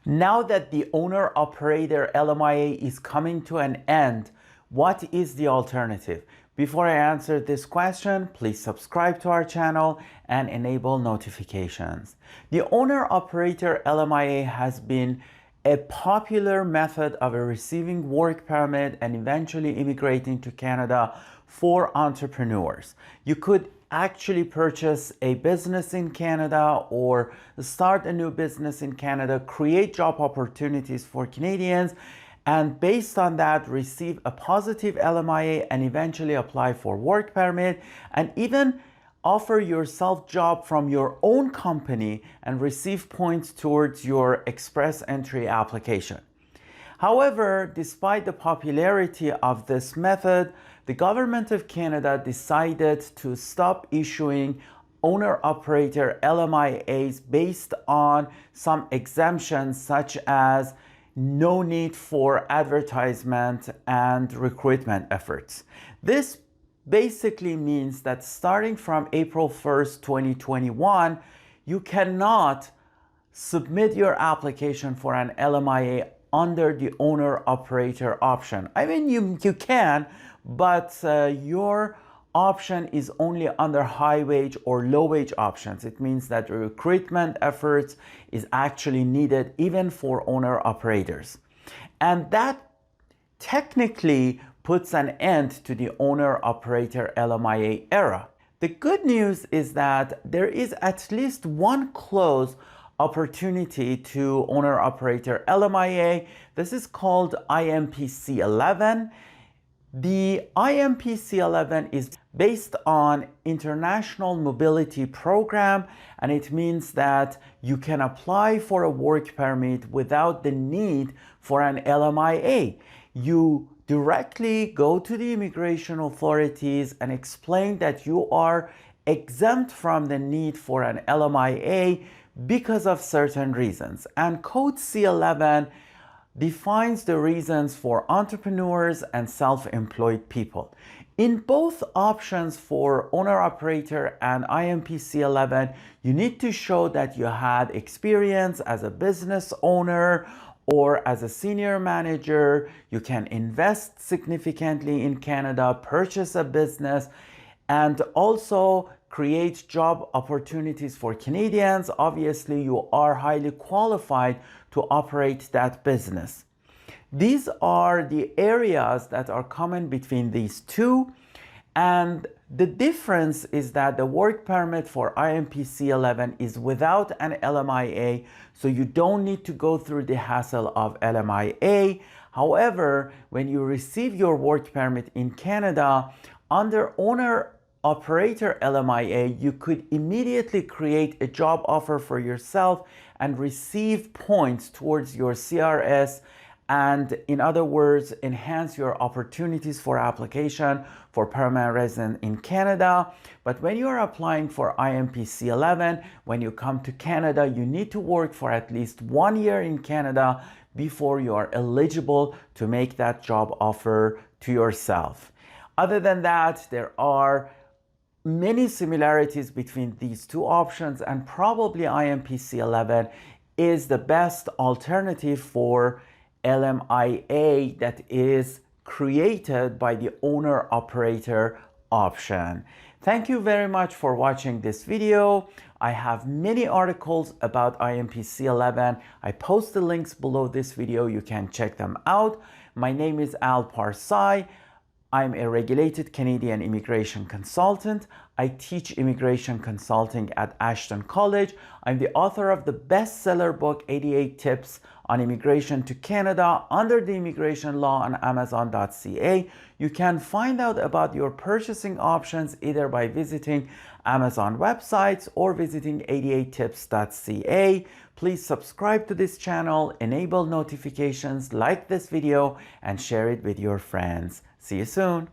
Now that the owner-operator LMIA is coming to an end, what is the alternative? Before I answer this question, please subscribe to our channel and enable notifications. The owner-operator LMIA has been a popular method of receiving work permit and eventually immigrating to Canada for entrepreneurs. You could actually purchase a business in Canada or start a new business in Canada, create job opportunities for Canadians, and based on that receive a positive LMIA and eventually apply for work permit and even offer yourself job from your own company and receive points towards your express entry application. However, despite the popularity of this method, the government of Canada decided to stop issuing owner-operator LMIAs based on some exemptions such as no need for advertisement and recruitment efforts. This basically means that starting from April 1st, 2021, you cannot submit your application for an LMIA under the owner-operator option. I mean, you can, but your option is only under high wage or low wage options. It means that recruitment efforts is actually needed even for owner-operators. And that technically puts an end to the owner-operator LMIA era. The good news is that there is at least one close opportunity to owner-operator LMIA. This is called IMP C11. The IMP C11 is based on International Mobility Program, and it means that you can apply for a work permit without the need for an LMIA. You directly go to the immigration authorities and explain that you are exempt from the need for an LMIA because of certain reasons. And Code C11 defines the reasons for entrepreneurs and self-employed people. In both options for owner-operator and IMP C11, you need to show that you had experience as a business owner or as a senior manager. You can invest significantly in Canada, purchase a business, and also create job opportunities for Canadians. Obviously, you are highly qualified to operate that business. These are the areas that are common between these two. And the difference is that the work permit for IMP C11 is without an LMIA, so you don't need to go through the hassle of LMIA. However, when you receive your work permit in Canada, under owner-operator LMIA, you could immediately create a job offer for yourself and receive points towards your CRS, and in other words, enhance your opportunities for application for permanent resident in Canada. But when you are applying for IMP C11, when you come to Canada, you need to work for at least 1 year in Canada before you are eligible to make that job offer to yourself. Other than that, there are many similarities between these two options, and probably IMP C11 is the best alternative for LMIA that is created by the owner-operator option. Thank you very much for watching this video. I have many articles about IMP C11. I post the links below this video. You can check them out. My name is Parsai. I'm a regulated Canadian immigration consultant. I teach immigration consulting at Ashton College. I'm the author of the bestseller book, 88 Tips on Immigration to Canada under the immigration law on Amazon.ca. You can find out about your purchasing options either by visiting Amazon websites or visiting 88tips.ca. Please subscribe to this channel, enable notifications, like this video, and share it with your friends. See you soon.